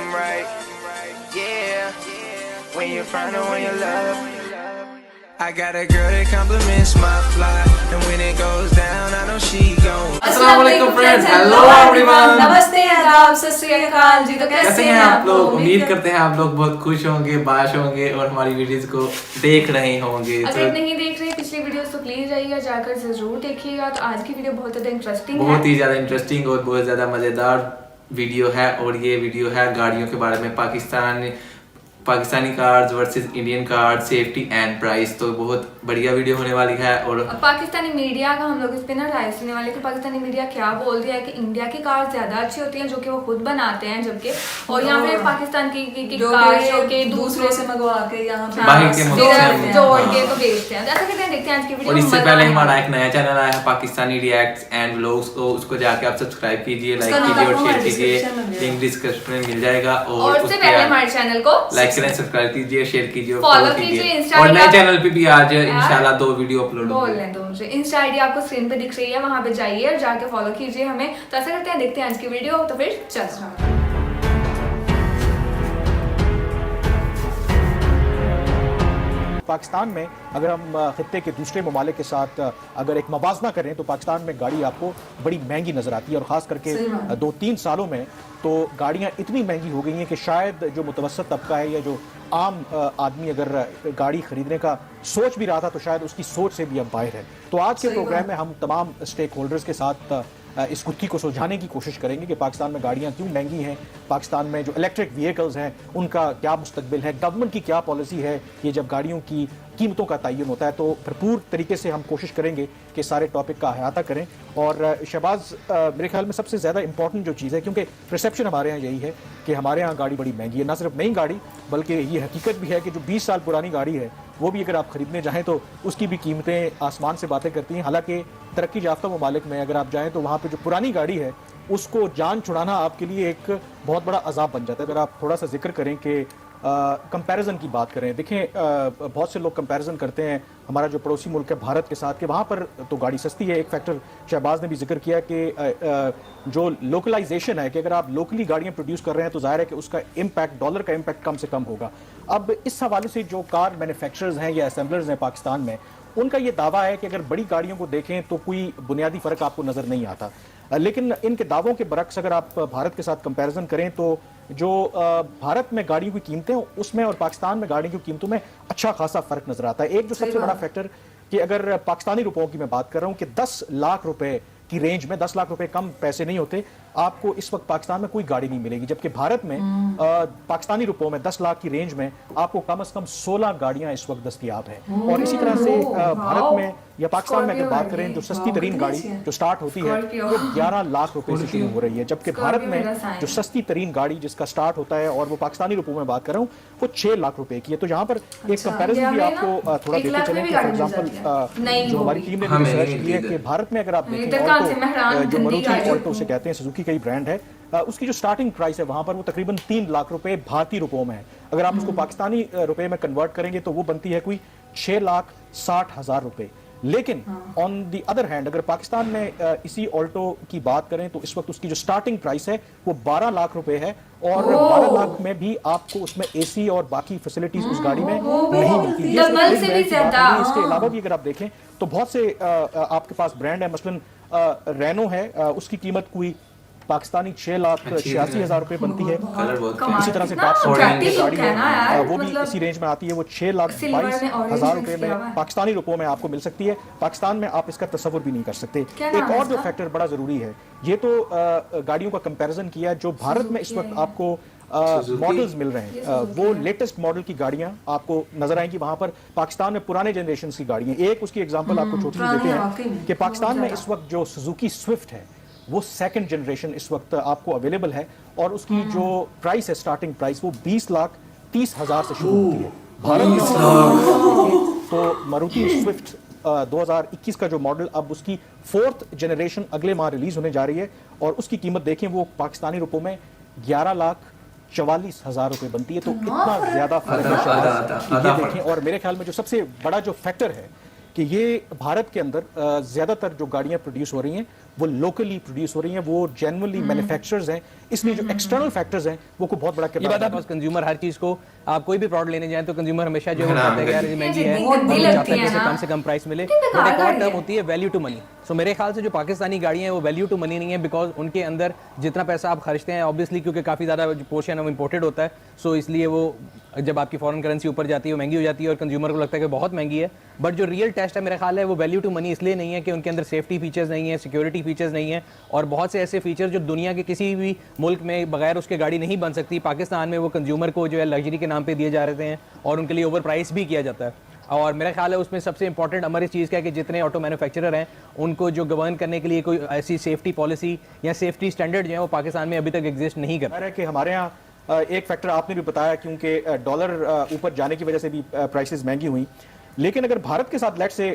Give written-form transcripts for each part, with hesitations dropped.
I'm right. Yeah, when you find the one you love. I got a girl that compliments my fly, and when it goes down, I know she gon'. अस्सलाम वालेकुम friends, hello everyone, नमस्ते आदाब, सत श्री अकाल जी। तो कैसे हैं आप लोग? उम्मीद करते हैं आप लोग बहुत खुश होंगे, बाश होंगे और हमारी वीडियोस को देख रहे होंगे। अगर नहीं देख रहे पिछली वीडियोस तो प्लीज जाइएगा, जाकर जरूर देखिएगा। तो आज की वीडियो बहुत ज्यादा इंटरेस्टिंग है, बहुत ही ज्यादा इंटरेस्टिंग और बहुत ज्यादा मजेदार वीडियो है। और ये वीडियो है गाड़ियों के बारे में, Pakistani cars versus Indian cars, safety and price. तो बहुत बढ़िया वीडियो होने वाली है। और पाकिस्तानी मीडिया का हम लोग इस पे ना राय सुनने वाले कि पाकिस्तानी मीडिया क्या बोल रही है कि इंडिया की कार ज्यादा अच्छी होती हैं जो कि वो खुद बनाते हैं, जबकि और यहाँ पे पाकिस्तान की कार जो कि दूसरों से मंगवा के यहाँ पे बाहर के मुल्क जोड़ के तो बेचते हैं। ऐसा कहते हैं, देखते हैं आज की वीडियो। और इससे पहले हमारा एक नया चैनल आया है पाकिस्तानी रिएक्ट्स एंड व्लॉग्स, को उसको जाके आप सब्सक्राइब कीजिए, लाइक कीजिए और शेयर कीजिए। लिंक डिस्क्रिप्शन में मिल जाएगा। और उससे पहले हमारे चैनल को लाइक करें, सब्सक्राइब कीजिए, शेयर कीजिए, फॉलो कीजिए। और नए चैनल पे भी आज इंशाल्लाह 2 वीडियो अपलोड बोल लें तो मुझे इंस्टा आईडी आपको स्क्रीन पे दिख रही है, वहां पे जाइए और जाके फॉलो कीजिए हमें। तो ऐसा करते हैं, देखते हैं आज की वीडियो। तो फिर चलो पाकिस्तान में अगर हम खित्ते के दूसरे ममालिक के साथ अगर एक मवाजना करें तो पाकिस्तान में गाड़ी आपको बड़ी महंगी नजर आती है। और ख़ास करके 2-3 सालों में तो गाड़ियां इतनी महंगी हो गई हैं कि शायद जो मुतवसत तबका है या जो आम आदमी अगर गाड़ी खरीदने का सोच भी रहा था तो शायद उसकी सोच से भी अब बाहर है। तो आज के प्रोग्राम में हम तमाम स्टेक होल्डर्स के साथ इस गुत्थी को सुलझाने की कोशिश करेंगे कि पाकिस्तान में गाड़ियां क्यों महंगी हैं, पाकिस्तान में जो इलेक्ट्रिक व्हीकल्स हैं उनका क्या मुस्तकबिल है, गवर्नमेंट की क्या पॉलिसी है ये जब गाड़ियों की कीमतों का तयन होता है। तो भरपूर तरीके से हम कोशिश करेंगे कि सारे टॉपिक का अहाता करें। और शहबाज, मेरे ख्याल में सबसे ज़्यादा इंपॉर्टेंट जो चीज़ है, क्योंकि परसेप्शन हमारे यहाँ यही है कि हमारे यहाँ गाड़ी बड़ी महंगी है। ना सिर्फ नई गाड़ी बल्कि ये हकीकत भी है कि जो 20 साल पुरानी गाड़ी है वो भी अगर आप खरीदने जाएँ तो उसकी भी कीमतें आसमान से बातें करती हैं। हालांकि तरक्की याफ्ता ममालिक में अगर आप जाएँ तो वहाँ पर जो पुरानी गाड़ी है उसको जान छुड़ाना आपके लिए एक बहुत बड़ा अजाब बन जाता है। अगर आप थोड़ा सा जिक्र करें कि कंपैरिजन की बात करें, देखें बहुत से लोग कंपैरिजन करते हैं हमारा जो पड़ोसी मुल्क है भारत के साथ कि वहाँ पर तो गाड़ी सस्ती है। एक फैक्टर शहबाज ने भी जिक्र किया कि जो लोकलाइजेशन है कि अगर आप लोकली गाड़ियाँ प्रोड्यूस कर रहे हैं तो जाहिर है कि उसका इम्पैक्ट, डॉलर का इम्पैक्ट कम से कम होगा। अब इस हवाले से जो कार मैन्युफैक्चरर्स हैं या असेंबलर्स हैं पाकिस्तान में, उनका ये दावा है कि अगर बड़ी गाड़ियों को देखें तो कोई बुनियादी फ़र्क आपको नज़र नहीं आता। लेकिन इनके दावों के बरक्स अगर आप भारत के साथ कंपैरिजन करें तो जो भारत में गाड़ियों की कीमतें उसमें और पाकिस्तान में गाड़ियों की कीमतों में अच्छा खासा फर्क नजर आता है। एक जो सबसे बड़ा फैक्टर कि अगर पाकिस्तानी रुपयों की मैं बात कर रहा हूं कि 10 लाख रुपए की रेंज में, 10 लाख रुपए कम पैसे नहीं होते, आपको इस वक्त पाकिस्तान में कोई गाड़ी नहीं मिलेगी। जबकि भारत में पाकिस्तानी रुपयों में 10 लाख की रेंज में आपको कम से कम 16 गाड़ियां इस वक्त दस्तयाब है। और इसी तरह से भारत में या पाकिस्तान में अगर बात करें तो सस्ती तरीन गाड़ी जो स्टार्ट होती है वो 11 लाख रुपए से शुरू हो रही है। जबकि भारत में जो सस्ती तरीन गाड़ी जिसका स्टार्ट होता है, और वो पाकिस्तानी रुपयों में बात कर रहा हूँ, वो 6 लाख रुपए की है। तो यहाँ पर एक कंपैरिजन भी आपको थोड़ा देते चलें कि फॉर एग्जांपल जो हमारी टीम ने रिसर्च की है कि भारत में अगर आप देखें जो मारुति ऑल्टो से कहते हैं, सुजुकी का ही ब्रांड है, उसकी जो स्टार्टिंग प्राइस है वहां पर वो तकरीबन 3 लाख रुपए भारतीय रुपयों में है। अगर आप उसको पाकिस्तानी रुपए में कन्वर्ट करेंगे तो वो बनती है कोई 6,60,000 रुपए। लेकिन ऑन दी अदर हैंड अगर पाकिस्तान में इसी ऑल्टो की बात करें तो इस वक्त उसकी जो स्टार्टिंग प्राइस है वो 12 लाख रुपए है। और 12 लाख में भी आपको उसमें एसी और बाकी फैसिलिटीज उस गाड़ी में नहीं मिलती। इसके अलावा भी अगर आप देखें तो बहुत से आपके पास ब्रांड है, मसलन रेनो है, उसकी कीमत कोई पाकिस्तानी 6,86,000 रुपए बनती है। इसी तरह से गाड़ी है वो भी इसी रेंज में आती है, वो 6,22,000 रुपए में पाकिस्तानी रुपयों में आपको मिल सकती है। पाकिस्तान में आप इसका तस्वुर भी नहीं कर सकते। एक और जो फैक्टर बड़ा जरूरी है, ये तो गाड़ियों का कंपैरिजन किया, जो भारत में इस वक्त आपको मॉडल्स मिल रहे हैं वो लेटेस्ट मॉडल की गाड़ियां आपको नजर आएंगी। वहां पर पाकिस्तान में पुराने जनरेशन की गाड़ियां, एक उसकी एग्जांपल आपको छोटी सी देते हैं कि पाकिस्तान में इस वक्त जो सुजुकी स्विफ्ट है वो सेकंड जनरेशन इस वक्त आपको अवेलेबल है और उसकी जो प्राइस है, स्टार्टिंग प्राइस, वो 20,30,000 से शुरू होती है। भारत में तो मारुति स्विफ्ट 2021 का जो मॉडल, अब उसकी 4th जनरेशन अगले माह रिलीज होने जा रही है और उसकी कीमत देखें वो पाकिस्तानी रुपयों में 11,44,000 रुपए बनती है। तो इतना ज्यादा फर्क है ये देखें। और मेरे ख्याल में जो सबसे बड़ा जो फैक्टर है कि ये भारत के अंदर ज्यादातर जो गाड़ियां प्रोड्यूस हो रही हैं वो लोकली प्रोड्यूस हो रही हैं, वो जेन्युइनली मैन्युफैक्चरर्स हैं, इसलिए जो एक्सटर्नल फैक्टर्स हैं वो को बहुत बड़ा ये किरदार बात अदा आप कंज्यूमर हर चीज को, आप कोई भी प्रोडक्ट लेने जाएं तो कंज्यूमर हमेशा जो है वो हाँ, कहता है यार ये महंगी है, बहुत और वो गंदी चाहता लगती है कि है उसे ना। कम से कम प्राइस मिले। कितनी बट बेकार एक और गाड़ी टर्म है। होती है वैल्यू टू मनी। सो मेरे ख्याल से जो पाकिस्तानी गाड़ियां हैं वो वैल्यू टू मनी नहीं है, बिकॉज उनके अंदर जितना पैसा आप खर्चते हैं ऑब्वियसली, क्योंकि काफ़ी ज़्यादा पोर्शन है इम्पोर्टेड होता है, सो इसलिए वो जब आपकी फॉरेन करेंसी ऊपर जाती है वो महंगी हो जाती है और कंज्यूमर को लगता है कि बहुत महंगी है। बट जो रियल टेस्ट है मेरा ख्याल है वो वैल्यू टू मनी इसलिए नहीं है कि उनके अंदर सेफ्टी फीचर्स नहीं है, सिक्योरिटी फीचर्स नहीं है, और बहुत से ऐसे फीचर्स जो दुनिया के किसी भी मुल्क में बगैर उसके गाड़ी नहीं बन सकती, पाकिस्तान में वो कंज्यूमर को जो है लग्जरी के नाम पे दिए जा रहे हैं और उनके लिए ओवर प्राइस भी किया जाता है। और मेरा ख्याल है उसमें सबसे इंपॉर्टेंट हमारी इस चीज़ का है कि जितने ऑटो मैन्युफैक्चरर हैं उनको जो गवर्न करने के लिए कोई ऐसी सेफ्टी पॉलिसी या सेफ्टी स्टैंडर्ड जो है वो पाकिस्तान में अभी तक एग्जिस्ट नहीं कर। है कि हमारे यहाँ एक फैक्टर आपने भी बताया, क्योंकि डॉलर ऊपर जाने की वजह से भी प्राइसेस महंगी हुई, लेकिन अगर भारत के साथ लेट से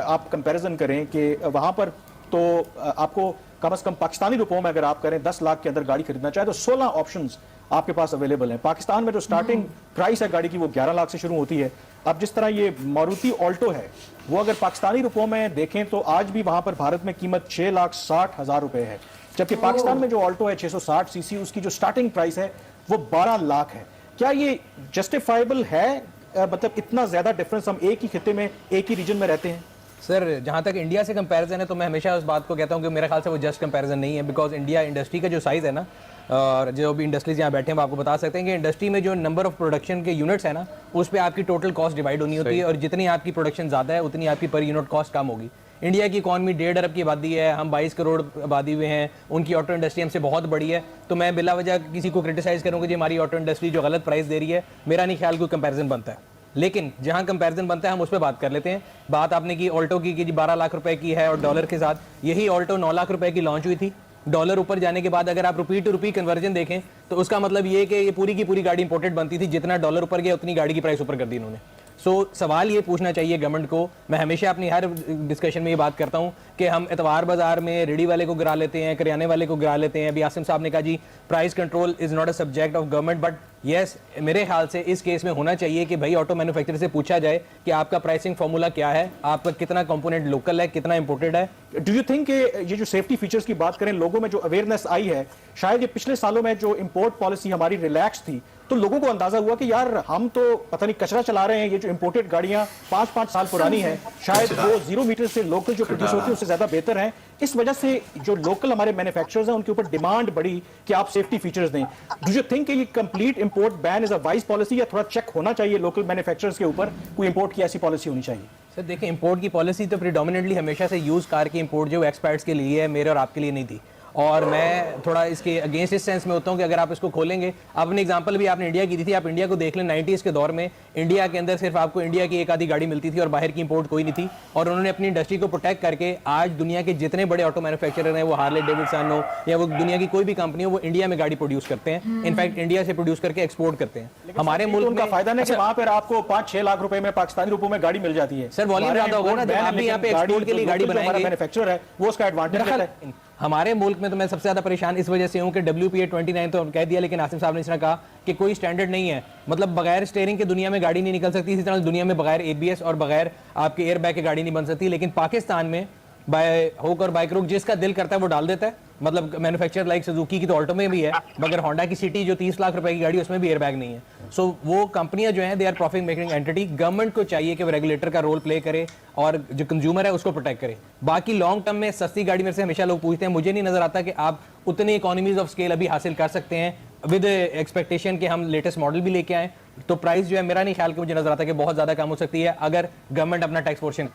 आप कंपैरिजन करें कि वहाँ पर तो आपको कम से कम पाकिस्तानी रुपयों में अगर आप करें 10 लाख के अंदर गाड़ी खरीदना चाहे तो 16 ऑप्शंस आपके पास अवेलेबल हैं। पाकिस्तान में जो स्टार्टिंग प्राइस है गाड़ी की वो 11 लाख से शुरू होती है। अब जिस तरह ये मारुति ऑल्टो है वो अगर पाकिस्तानी रुपयों में देखें तो आज भी वहां पर भारत में कीमत 6,60,000 रुपए है, जबकि पाकिस्तान में जो ऑल्टो है 660 सीसी उसकी जो स्टार्टिंग प्राइस है वो 12 लाख है। क्या ये जस्टिफाइबल है? मतलब इतना ज्यादा डिफरेंस हम एक ही खिते में एक ही रीजन में रहते हैं? सर जहाँ तक इंडिया से कंपैरिजन है तो मैं हमेशा उस बात को कहता हूँ कि मेरे ख्याल से वो जस्ट कंपैरिजन नहीं है, बिकॉज इंडिया इंडस्ट्री का जो साइज़ है ना, और जो भी इंडस्ट्रीज यहाँ बैठे हैं वो आपको बता सकते हैं कि इंडस्ट्री में जो नंबर ऑफ प्रोडक्शन के यूनिट्स है ना उस पर आपकी टोटल कॉस्ट डिवाइड होनी होती है, और जितनी आपकी प्रोडक्शन ज़्यादा है उतनी आपकी पर यूनिट कॉस्ट कम होगी। इंडिया की इकॉनमी 1.5 अरब की आबादी है, हम 22 करोड़ आबादी हुए हैं, उनकी ऑटो इंडस्ट्री हमसे बहुत बड़ी है, तो मैं बिला वजह किसी को क्रिटिसाइज़ करूँगा कि हमारी ऑटो इंडस्ट्री जो गलत प्राइस दे रही है, मेरा नहीं ख्याल कोई कंपैरिजन बनता है। लेकिन जहां कंपैरिजन बनता है हम उस पर बात कर लेते हैं। बात आपने की ऑल्टो की कि 12 लाख रुपए की है और डॉलर के साथ, यही ऑल्टो 9 लाख रुपए की लॉन्च हुई थी। डॉलर ऊपर जाने के बाद अगर आप रुपी टू रुपी कन्वर्जन देखें तो उसका मतलब ये कि ये पूरी की पूरी गाड़ी इंपोर्टेड बनती थी, जितना डॉलर ऊपर गया उतनी गाड़ी की प्राइस ऊपर कर दी इन्होंने। सो सवाल ये पूछना चाहिए गवर्नमेंट को, मैं हमेशा अपनी हर डिस्कशन में ये बात करता हूँ कि हम एतवार बाजार में रेडी वाले को गिरा लेते हैं, करियाने वाले को गिरा लेते हैं। अभी आसिम साहब ने कहा जी price control is not a subject of government, but yes मेरे ख्याल से इस केस में होना चाहिए कि भाई ऑटो मैन्युफैक्चरर से पूछा जाए कि आपका प्राइसिंग फॉर्मूला क्या है, आपका कितना कंपोनेंट लोकल है, कितना इंपोर्टेड है। डू यू थिंक ये जो सेफ्टी फीचर्स की बात करें, लोगों में जो अवेयरनेस आई है, शायद ये पिछले सालों में जो इंपोर्ट पॉलिसी हमारी रिलैक्स थी तो लोगों को अंदाजा हुआ कि यार हम तो पता नहीं कचरा चला रहे हैं, ये जो इंपोर्टेड गाड़ियां 5-5 साल पुरानी हैं, शायद वो 0 मीटर से लोकल जो प्रोड्यूस होती है उससे ज्यादा बेहतर है। इस वजह से जो लोकल हमारे मैन्युफैक्चरर्स हैं उनके ऊपर डिमांड बढ़ी कि आप सेफ्टी फीचर्स दें। डू यू थिंक ये complete import ban is a wise policy, या थोड़ा चेक होना चाहिए लोकल मैन्युफैक्चरर्स के ऊपर, कोई इंपोर्ट की ऐसी पॉलिसी होनी चाहिए? सर देखिए, इंपोर्ट की पॉलिसी तो प्रीडोमिनेटली हमेशा से यूज कार की इंपोर्ट जो एक्सपर्ट्स के लिए है, मेरे और आपके लिए नहीं थी। और मैं थोड़ा इसके अगेंस्ट इस सेंस में होता हूँ कि अगर आप इसको खोलेंगे, अपनी एग्जांपल भी आपने इंडिया की दी थी, आप इंडिया को देख लें 90s के दौर में इंडिया के अंदर सिर्फ आपको इंडिया की एक आधी गाड़ी मिलती थी और बाहर की इंपोर्ट कोई नहीं थी, और उन्होंने अपनी इंडस्ट्री को प्रोटेक्ट करके आज दुनिया के जितने बड़े ऑटो मैन्युफैक्चरर हैं, वो हार्ले डेविडसन हो या वो दुनिया की कोई भी कंपनी हो, वो इंडिया में गाड़ी प्रोड्यूस करते हैं, इनफैक्ट इंडिया से प्रोड्यूस करके एक्सपोर्ट करते हैं। हमारे मुल्क उनका में फायदा नहीं कि वहां पर आपको 5-6 लाख रुपए में पाकिस्तानी रुपयों में गाड़ी मिल जाती है। सर वॉल्यूम ज्यादा होगा ना, जब आप भी यहाँ पे एक्सपोर्ट के लिए गाड़ी बनाएंगे, मैन्युफैक्चरर है वो उसका एडवांटेज है। हमारे मुल्क में तो मैं सबसे ज्यादा परेशान इस वजह से हूँ कि WPA 29 तो कह दिया, लेकिन आसिम साहब ने इसने कहा कि कोई स्टैंडर्ड नहीं है, मतलब बगैर स्टीयरिंग के दुनिया में गाड़ी नहीं निकल सकती, इसी तरह दुनिया में बगैर ABS और बगैर आपके एयर बैग की गाड़ी नहीं बन सकती। लेकिन पाकिस्तान में बाय होक और बाइक रुक जिसका दिल करता है वो डाल देता है। मतलब मैन्युफैक्चरर लाइक सुजुकी की तो ऑल्टो में भी है, मगर होंडा की सिटी जो 30 लाख रुपए की गाड़ी उसमें भी एयर बैग नहीं है। सो वो कंपनियां जो हैं they are profit making entity. Government को चाहिए कि वो रेगुलेटर का रोल प्ले करे और जो कंज्यूमर है उसको प्रोटेक्ट करे। बाकी लॉन्ग टर्म में सस्ती गाड़ी में से हमेशा लोग पूछते हैं, मुझे नहीं नजर आता कि आप उतनी इकोनॉमीज ऑफ स्केल अभी हासिल कर सकते हैं विद एक्सपेक्टेशन कि हम लेटेस्ट मॉडल भी लेके आए। तो प्राइस जो है मेरा नहीं ख्याल कि मुझे नजर आता कि बहुत ज्यादा कम हो सकती है अगर गवर्नमेंट अपना टैक्स पोर्शन।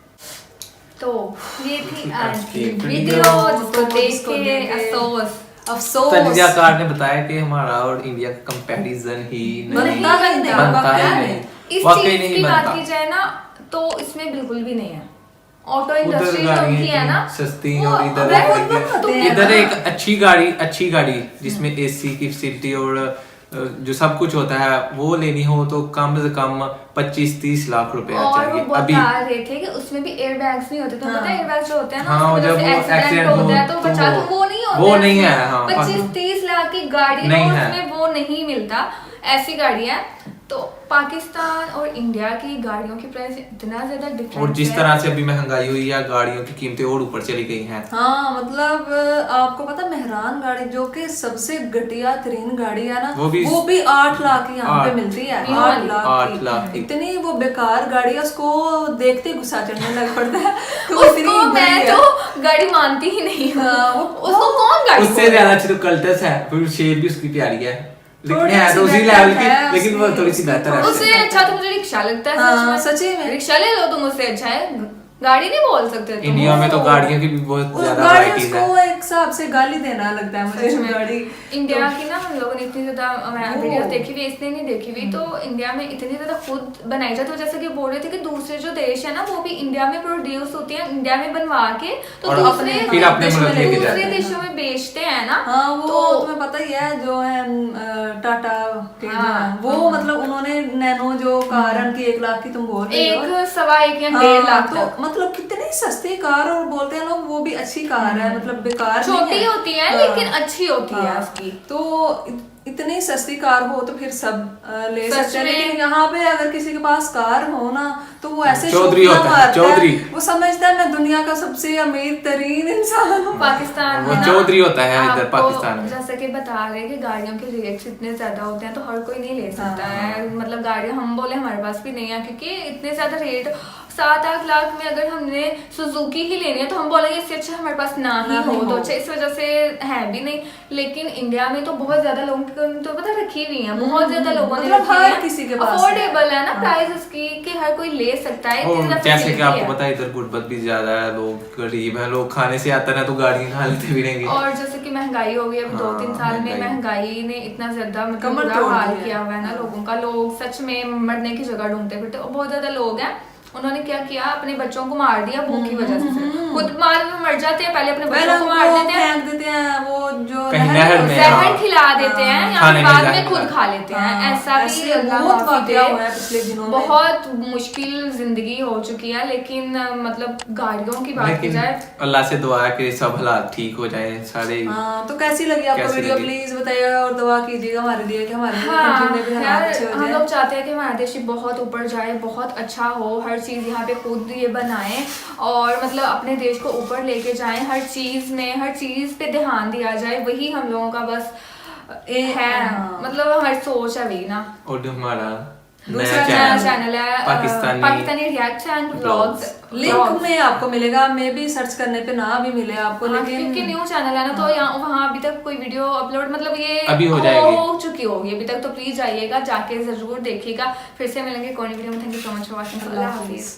तो ये थी आज की वीडियो जिसको देख के तंजिया कार ने बताया कि हमारा और इंडिया का कंपैरिजन ही बनता ही नहीं, इस वाकई चीज नहीं की बात बनता। की जाए ना तो इसमें बिल्कुल भी नहीं है। ऑटो उधर इंडस्ट्री जो गाड़ियां उनकी है ना सस्ती वो- और इधर एक अच्छी गाड़ी जिसमें AC की फैसिलिटी और जो सब कुछ होता है वो लेनी हो तो कम से कम 25-30 लाख रुपए और वो चाहिए। अभी बता रहे थे कि उसमें भी एयर बैग्स नहीं होते, तो पता है एयर बैग्स जो होते हैं ना हाँ, उसकी वजह जब से वो एक्सीडेंट accident होता है हो तो तो बचा तो वो नहीं होते, वो नहीं है, हाँ, 25-30 लाख की गाड़ी नहीं और है। उसमें वो नहीं मिलता। ऐसी गाड़ी है तो पाकिस्तान और इंडिया की गाड़ियों की प्राइस इतना ज्यादा डिफरेंस और जिस तरह से अभी महंगाई हुई है, गाड़ियों की कीमतें और ऊपर चली गई हैं। हाँ मतलब आपको पता मेहरान गाड़ी जो कि सबसे घटिया तरीन गाड़ी है ना, वो भी 8 लाख की यहाँ पे मिलती है। 8 लाख 8 लाख की। इतनी वो बेकार गाड़ी है, उसको देखते ही गुस्सा चढ़ने लग पड़ता है कि वो इतनी उसको बुरी मैं है। तो गाड़ी मानती ही नहीं हूँ। उसको कौन गाड़ी उससे ज्यादा अच्छी तो कल्टस है, फिर शेप भी उसकी प्यारी है, लेकिन थोड़ी है सी तो उसी बेहतर लेवल है की, लेकिन वो थोड़ी सी बेहतर है उससे अच्छा तो मुझे रिक्शा लगता है। हाँ, सच सच्ची में। रिक्शा ले लो तुम, उससे अच्छा है गाड़ी नहीं बोल सकते तुम। इंडिया में तो गाड़ियों की भी बहुत ज्यादा गाड़ी वैरायटीज है। उसको एक हिसाब से गाली देना लगता है मुझे सच में। गाड़ी। इंडिया की ना हम लोगों ने इतनी ज्यादा वीडियोस देखी हुई, इसने नहीं देखी हुई, तो इंडिया में इतनी ज्यादा खुद बनाई जाती है। जैसे कि बोल रहे थे कि दूसरे जो देश है ना वो भी इंडिया में प्रोड्यूस होती है, इंडिया में बनवा के तो और दूसरे फिर अपने मुल्क लेके दूसरे जाते हैं। देशों में बेचते हैं ना। हाँ वो तो तुम्हें पता ही है जो है टाटा के जो हाँ, हैं, वो मतलब उन्होंने नैनो जो कार है उनकी 1 लाख की तुम बोल रही हो। 1.25 या 1.5 लाख तो तक मतलब कितनी सस्ती कार, और बोलते हैं लोग वो भी अच्छी कार है, मतलब बेकार नहीं छोटी है। होती है हाँ। लेकिन अच्छी होती है हाँ। उसकी। तो इतनी सस्ती कार हो तो फिर सब ले सच सकते हैं, में। लेकिन यहाँ पे अगर किसी के पास कार हो ना तो वो ऐसे चौधरी शौकिया होता है, मारता चौधरी। वो समझता है मैं दुनिया का सबसे अमीर तरीन इंसान हूँ। पाकिस्तान वो में ना चौधरी होता है इधर आपको पाकिस्तान में। जैसे कि बता रहे कि गाड़ियों के रेट्स इतने ज्यादा होते हैं तो हर कोई नहीं ले सकता है। मतलब गाड़ी हम बोले हमारे पास भी नहीं है क्योंकि इतने ज्यादा रेट 7-8 लाख में अगर हमने सुजुकी ही लेनी है तो हम बोलेंगे इससे अच्छा हमारे पास ना ही हो तो अच्छा, इस वजह से है भी नहीं। लेकिन इंडिया में तो बहुत ज्यादा लोगों की तो पता रखी हुई है, बहुत ज्यादा लोगों ने मतलब रखी हर है। किसी के पास है। अफोर्डेबल है ना प्राइस उसकी कि हर कोई ले सकता है। इतनी और ज्यादा जैसे कि facility आपको है। पता है इधर गुर्बत भी ज्यादा है, लोग गरीब है, लोग खाने से आता है तो गाड़ियां खा लेते भी रहेंगे। और जैसे कि महंगाई हो गई अभी 2-3 साल में, महंगाई ने इतना ज्यादा मतलब कमर बुरा तोड़ हाल दिया। किया हुआ है ना लोगों का। लोग सच में मरने की जगह ढूंढते फिरते और बहुत ज्यादा लोग हैं उन्होंने क्या किया अपने बच्चों को मार दिया भूख की वजह से। खुद मर जाते हैं, पहले अपने बच्चों को मार देते हैं, फेंक देते हैं वो जो कहीं नहर में, जहर हाँ। खिला देते हैं या खाने में बाद जहर में खुद खिला- खा लेते हैं। हाँ, ऐसा भी ऐसे अल्लाह बहुत माफी वाकया दे। हुआ है पिछले दिनों में। बहुत मुश्किल जिंदगी हो चुकी है, लेकिन मतलब गाड़ियों की बात की लेकिन जाए अल्लाह से दुआ है कि सब हालात ठीक हो जाए सारे। हाँ तो कैसी लगी आपको कैसी वीडियो? लगी? प्लीज बताइएगा और दुआ कीजिएगा हमारे लिए कि हमारे हाँ कंट्री में भी हालात यार, अच्छे हो हम जाए। लोग चाहते हैं कि हमारा देश बहुत ऊपर जाए, बहुत अच्छा हो, हर चीज़ यहाँ पे खुद ये बनाएं और मतलब अपने देश को ऊपर लेके जाएं। हर चीज़ में हर चीज़ पे ध्यान दिया जाए, वही हम लोगों का बस है। हाँ। मतलब हमारी सोच है वही ना। और जो हमारा दूसरा नया नया चैनल है Pakistani reacts and vlogs. Link में आपको मिलेगा, मे भी सर्च करने पे ना भी मिले आपको, हाँ, लेकिन क्योंकि न्यू चैनल है ना तो यहाँ वहाँ अभी तक कोई वीडियो अपलोड मतलब ये अभी हो जाएगी। हो चुकी होगी अभी तक, तो प्लीज जाइएगा जाके जरूर देखिएगा। फिर से मिलेंगे कौन वीडियो में। Thank you so much for watching. Allah Hafiz.